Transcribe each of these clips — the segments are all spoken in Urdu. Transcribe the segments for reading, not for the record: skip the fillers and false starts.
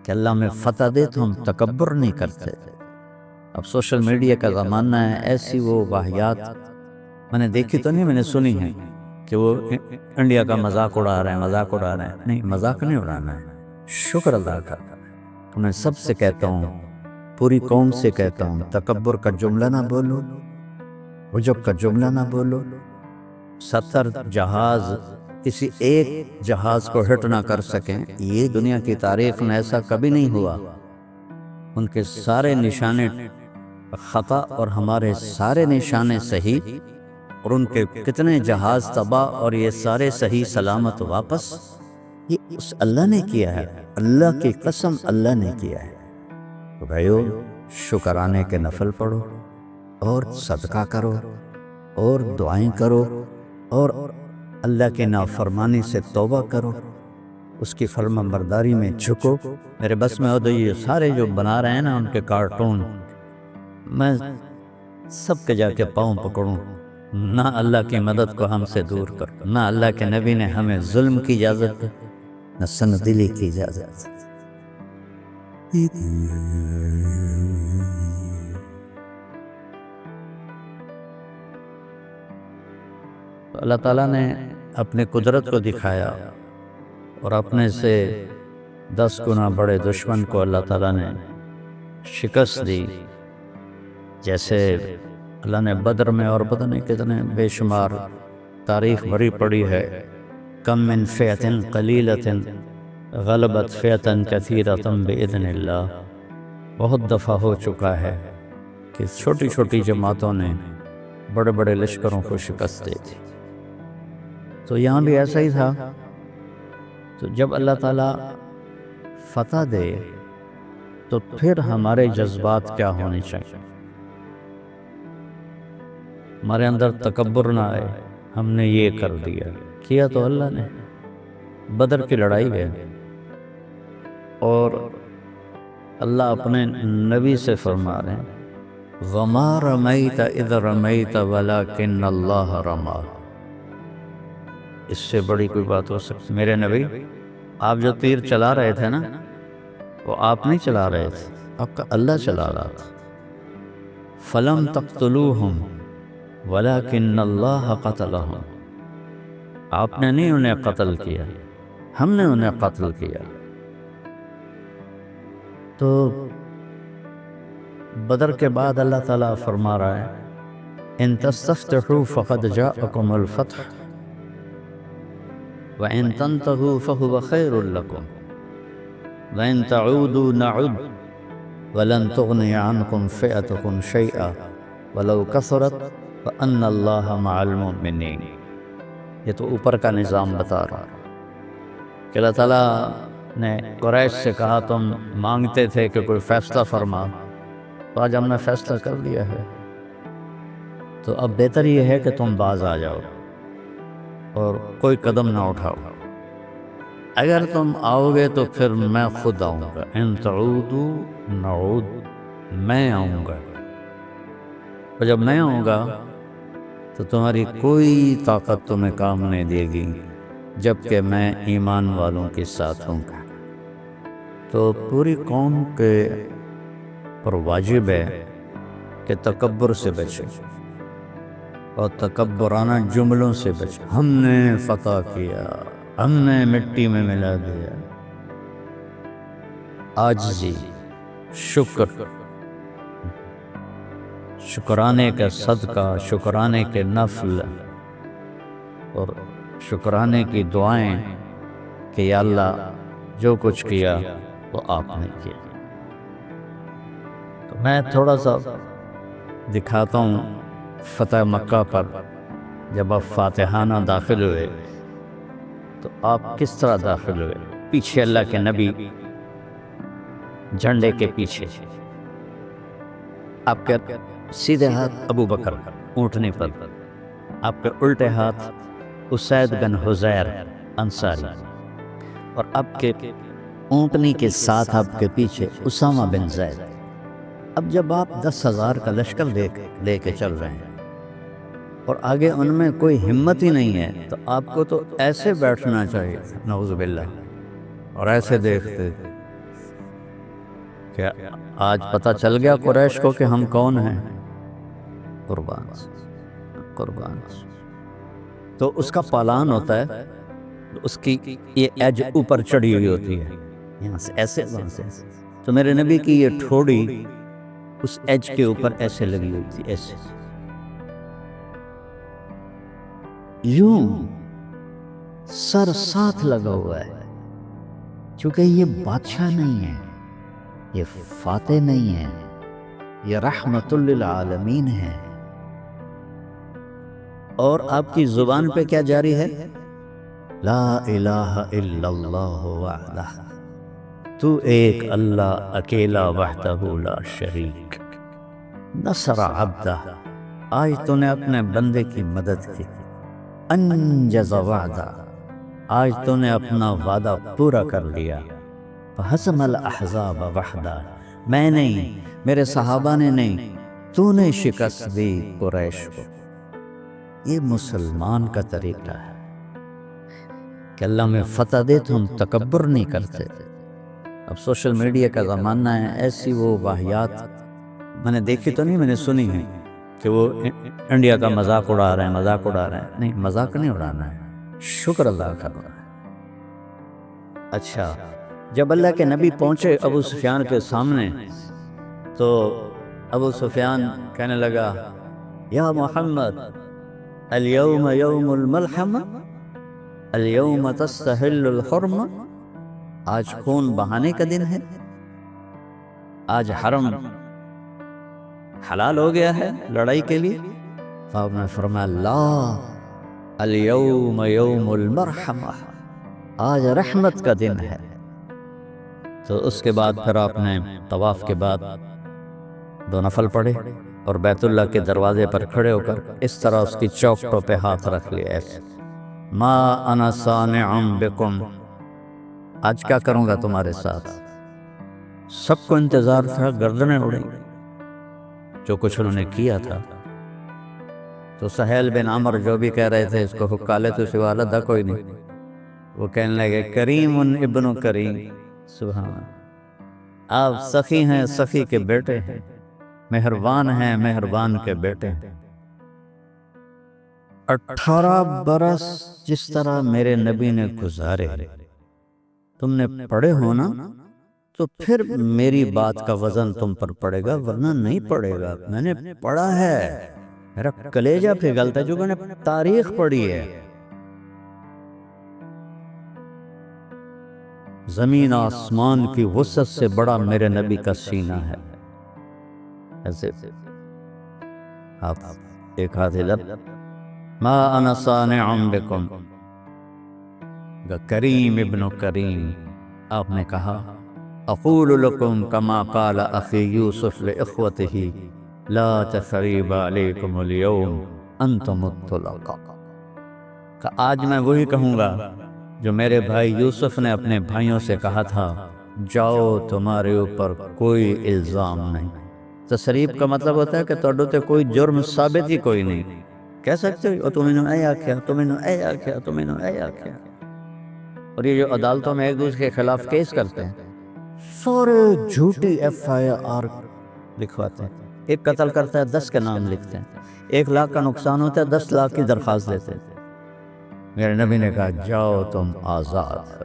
کہ اللہ میں فتح دے تو ہم تکبر نہیں کرتے۔ اب سوشل میڈیا کا زمانہ ہے، ایسی وہ واہیات میں نے دیکھی تو نہیں، میں نے سنی ہے کہ وہ انڈیا کا مذاق اڑا رہے ہیں، مذاق اڑا رہے ہیں۔ نہیں، مذاق نہیں اڑانا ہے، شکر ادا کرنا ہے۔ میں سب سے کہتا ہوں، پوری قوم سے کہتا ہوں، تکبر کا جملہ نہ بولو، عجب کا جملہ نہ بولو۔ 70 جہاز کسی ایک جہاز کو ہٹ نہ کر سکیں، یہ دنیا کی تاریخ میں ایسا کبھی نہیں ہوا۔ ان کے سارے نشانے خطا اور ہمارے سارے نشانے صحیح، اور ان کے کتنے جہاز تباہ اور یہ سارے صحیح سلامت واپس۔ یہ اس اللہ نے کیا ہے، اللہ کی قسم اللہ نے کیا ہے۔ تو بھائیو، شکرانے کے نفل پڑھو اور صدقہ کرو اور دعائیں کرو اور اللہ کے نافرمانی سے توبہ کرو، اس کی فرما برداری میں جھکو۔ میرے بس میں ہو تو یہ سارے جو بنا رہے ہیں نا ان کے کارٹون، میں سب کے جا کے پاؤں پکڑوں۔ نہ اللہ کی مدد کو ہم سے دور کر، نہ اللہ کے نبی نے ہمیں ظلم کی اجازت دی، نہ سنگدلی کی اجازت دی۔ اللہ تعالیٰ نے اپنے قدرت کو دکھایا اور اپنے سے 10 گنا بڑے دشمن کو اللہ تعالیٰ نے شکست دی۔ جیسے اللہ نے بدر میں اور پتہ نہیں کتنے بے شمار تاریخ بھری پڑی ہے، کم من فئۃ قلیلۃ غلبت فئۃ کثیرۃ بإذن اللہ۔ بہت دفعہ ہو چکا ہے کہ چھوٹی چھوٹی جماعتوں نے بڑے بڑے لشکروں کو شکست دی تھی۔ تو یہاں بھی ایسا ہی تھا۔ تو جب اللہ تعالیٰ فتح دے تو پھر ہمارے جذبات کیا ہونے چاہیے؟ ہمارے اندر تکبر نہ آئے، ہم نے یہ کر دیا، کیا تو اللہ نے۔ بدر کی لڑائی ہے اور اللہ اپنے نبی سے فرما رہے ہیں، وَمَا رَمَيْتَ إِذْ رَمَيْتَ وَلَكِنَّ اللَّهَ رَمَى۔ اس سے بڑی کوئی بات ہو سکتی؟ میرے نبی، آپ جو تیر چلا رہے تھے نا، وہ آپ نہیں چلا رہے تھے، آپ کا اللہ چلا رہا تھا۔ فَلَمْ تَقْتُلُوهُمْ وَلَكِنَّ اللَّهَ قَتَلَهُمْ۔ آپ نے نہیں انہیں قتل کیا، ہم نے انہیں قتل کیا۔ تو بدر کے بعد اللہ تعالیٰ فرما رہا ہے، ان تستفتحوا فقد جاءکم الفتح وَإِن تَنْتَهُوا فَهُوَ خَيْرٌ لَكُمْ وَإِن تَعُودُوا نَعُدْ وَلَن تُغْنِيَ عَنْكُمْ فِئَتُكُمْ شَيْئًا وَلَوْ كَثُرَتْ وَأَنَّ اللَّهَ مَعَ الْمُؤْمِنِينَ۔ یہ تو اوپر کا نظام بتا رہا کہ اللہ تعالیٰ نے قریش سے کہا، تم مانگتے تھے کہ کوئی فیصلہ فرما، تو آج ہم نے فیصلہ کر لیا ہے، تو اب بہتر یہ ہے کہ تم باز آ جاؤ اور کوئی قدم نہ اٹھاؤ۔ اگر تم آؤ گے تو پھر میں خود آؤں گا، ان تعودوا نعود، میں آؤں گا، اور جب میں آؤں گا تو تمہاری کوئی طاقت تمہیں کام نہیں دے گی جبکہ میں ایمان والوں کے ساتھ ہوں گا۔ تو پوری قوم کے پر واجب ہے کہ تکبر سے بچے اور تکبرانہ جملوں سے بچے۔ ہم نے فتح کیا، ہم نے مٹی میں ملا دیا۔ عاجزی، شکر، شکرانے کا صدقہ، شکرانے کے نفل اور شکرانے کی دعائیں کہ یا اللہ جو کچھ کیا وہ آپ نے کیا۔ تو میں تھوڑا سا دکھاتا ہوں فتح مکہ پر جب آپ فاتحانہ داخل ہوئے تو آپ کس طرح داخل ہوئے۔ پیچھے اللہ کے نبی جھنڈے کے پیچھے، آپ کے سیدھے ہاتھ ابو بکر اونٹنے پر، آپ کے الٹے ہاتھ اسید بن حضیر انصاری، اور آپ کے اونٹنی کے ساتھ آپ کے پیچھے اسامہ بن زید۔ اب جب آپ 10,000 کا لشکر لے کے چل رہے ہیں اور آگے ان میں کوئی ہمت ہی نہیں ہے، تو آپ کو تو ایسے بیٹھنا چاہیے، نعوذ باللہ، اور ایسے دیکھتے کہ آج پتہ چل گیا قریش کو کہ ہم کون ہیں. قربان قربان. تو اس کا پالان ہوتا ہے، اس کی یہ ایج اوپر چڑھی ہوئی ہوتی ہے، یہاں سے ایسے وہاں سے. تو میرے نبی کی یہ ٹھوڑی اس ایج کے اوپر ایسے لگی ہوئی تھی، ایسے یوں سر ساتھ لگا ہوا ہے، کیونکہ یہ بادشاہ نہیں ہے، یہ فاتح نہیں ہے، یہ رحمت للعالمین ہے. اور آپ کی زبان پہ کیا جاری ہے؟ لا الہ الا اللہ وحدہ، تو ایک اللہ اکیلا وحدہ لا شریک. نصر عبدہ، آج تو نے اپنے بندے کی مدد کی. انجز وعدہ، آج تو نے اپنا وعدہ پورا کر لیا. فہزم الاحزاب وحدہ، میں نہیں، میرے صحابہ نے نہیں، تو نے شکست دی قریش کو. یہ مسلمان کا طریقہ ہے کہ اللہ میں فتح دے تو ہم تکبر نہیں کرتے. اب سوشل میڈیا کا زمانہ ہے، ایسی وہ واہیات میں نے دیکھی تو نہیں، میں نے سنی ہے کہ وہ انڈیا کا مذاق اڑا رہے ہیں، مذاق اڑا رہے ہیں. نہیں، مذاق نہیں اڑانا ہے، شکر اللہ کرنا ہے. اچھا، جب اللہ کے نبی پہنچے ابو سفیان کے سامنے تو ابو سفیان کہنے لگا یا محمد اليوم یوم الملحمہ، اليوم تستحل الحرمہ، آج خون بہانے کا دن ہے، آج حرم حلال ہو گیا ہے لڑائی کے لیے. آپ نے فرمایا لا، اليوم یوم المرحمہ، آج رحمت کا دن ہے. تو اس کے بعد پھر آپ نے طواف کے بعد 2 نفل پڑھے اور بیت اللہ کے دروازے پر کھڑے ہو کر اس طرح اس کی چوکٹوں پہ ہاتھ رکھ لیا ایسے، ما انا صانع بکم، آج کیا کروں گا تمہارے ساتھ. سب کو انتظار تھا، گردنیں اڑیں جو کچھ انہوں نے کیا تھا. تو سہیل بن عمر جو بھی کہہ رہے تھے اس کو حکالے تو سوا اللہ کوئی نہیں، وہ کہنے لگے کریم ابن کریم. سبحان، آپ سخی ہیں، سخی کے بیٹے ہیں، مہربان ہیں، مہربان کے بیٹے ہیں. 18 برس جس طرح میرے نبی نے گزارے تم نے پڑھے ہو نا، تو پھر میری بات کا وزن تم پر پڑے گا، ورنہ نہیں پڑے گا. میں نے پڑھا ہے، میرا کلیجہ پگھلتا ہے جو میں نے تاریخ پڑھی ہے. زمین آسمان کی وسعت سے بڑا میرے نبی کا سینہ ہے. ایسے آپ ایک ہاتھ ادھر، ما انا صانع بکم، کریم ابن کریم. آپ نے کہا اقول لکم کما قال اخی یوسف لاخوتہ لا تثریب علیکم اليوم انتم الطلقاء، کہ آج میں وہی کہوں گا جو میرے بھائی یوسف نے اپنے بھائیوں سے کہا تھا، جاؤ تمہارے اوپر کوئی الزام نہیں. تسریب کا مطلب ہوتا ہے کہ توڑو تے کوئی جرم ثابت ہی کوئی نہیں. کہہ سکتے ہو تمہیں نے اے آکھیا، تمہیں نے اے آکھیا، تمہیں نے اے آکھیا. اور یہ جو عدالتوں میں ایک دوسرے کے خلاف کیس کرتے ہیں، سارے جھوٹی FIR لکھواتے ہیں. ایک قتل کرتا ہے 10 کے نام لکھتے ہیں، 1 لاکھ کا نقصان ہوتا ہے 10 لاکھ کی درخواست لیتے ہیں. میرے نبی نے کہا جاؤ تم آزاد،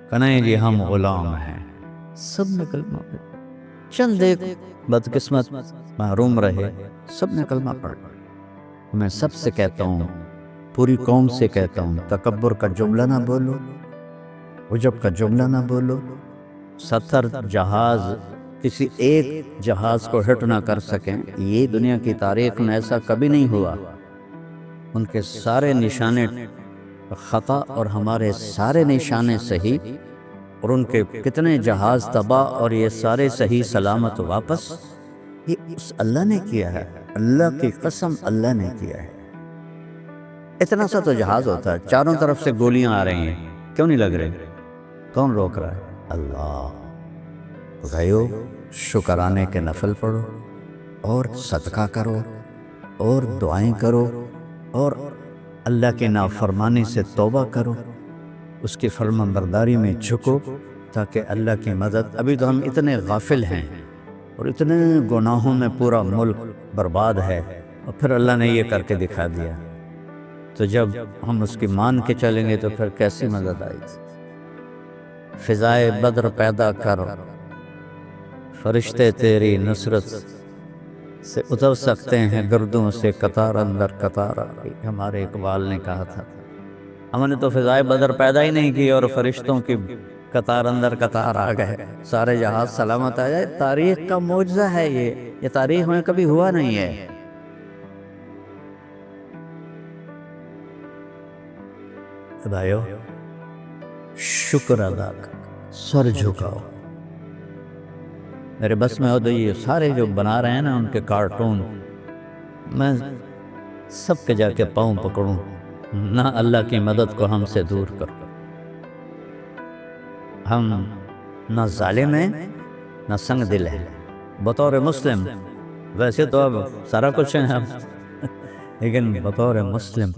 کہ نہیں جی ہم غلام ہیں. سب نے کلمہ پڑھا، چند ایک بدقسمت محروم رہے، سب نے کلمہ پڑھا. میں سب سے کہتا ہوں، پوری قوم سے کہتا ہوں، تکبر کا جملہ نہ بولو، عجب کا جملہ نہ بولو. 70 جہاز کسی ایک جہاز کو ہٹ نہ کر سکیں، یہ دنیا کی تاریخ میں ایسا کبھی نہیں ہوا. ان کے سارے نشانے خطا اور ہمارے سارے نشانے صحیح، اور ان کے کتنے جہاز تباہ اور یہ سارے صحیح سلامت واپس. یہ اس اللہ نے کیا ہے، اللہ کی قسم اللہ نے کیا ہے. اتنا سا تو جہاز ہوتا ہے، چاروں طرف سے گولیاں آ رہی ہیں، کیوں نہیں لگ رہی؟ کون روک رہا ہے؟ اللہ. بھائیو، شکرانے کے نفل پڑھو اور صدقہ کرو اور دعائیں کرو اور اللہ کی نافرمانی سے توبہ کرو، اس کی فرمان برداری میں جھکو تاکہ اللہ کی مدد. ابھی تو ہم اتنے غافل ہیں اور اتنے گناہوں میں پورا ملک برباد ہے، اور پھر اللہ نے یہ کر کے دکھا دیا. تو جب ہم اس کی مان کے چلیں گے تو پھر کیسی مدد آئے گی؟ فضائے بدر پیدا کر، فرشتے تیری نصرت سے اتر سکتے ہیں گردوں سے قطار اندر قطار آ گئی. ہمارے اقبال نے کہا تھا ہم نے تو فضائے بدر پیدا ہی نہیں کی اور فرشتوں کی قطار اندر قطار آ گئے، سارے جہاز سلامت آ جائے. تاریخ کا معجزہ ہے یہ تاریخ میں کبھی ہوا نہیں ہے. خدایو شکر ادا کر، سر جھکاؤ. میرے بس میں ہو تو یہ سارے جو بنا رہے ہیں نا ان کے کارٹون، میں سب کے جا کے پاؤں پکڑوں. نہ اللہ کی مدد کو ہم سے دور کر. ہم نہ ظالم ہیں نہ سنگ دل ہیں بطور مسلم. ویسے تو اب سارا کچھ ہیں ہم، لیکن بطور مسلم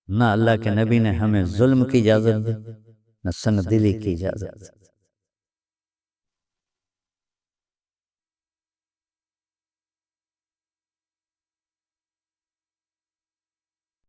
نہ اللہ کے نبی نے ہمیں ظلم کی اجازت دی نہ سنگ دلی کی اجازت.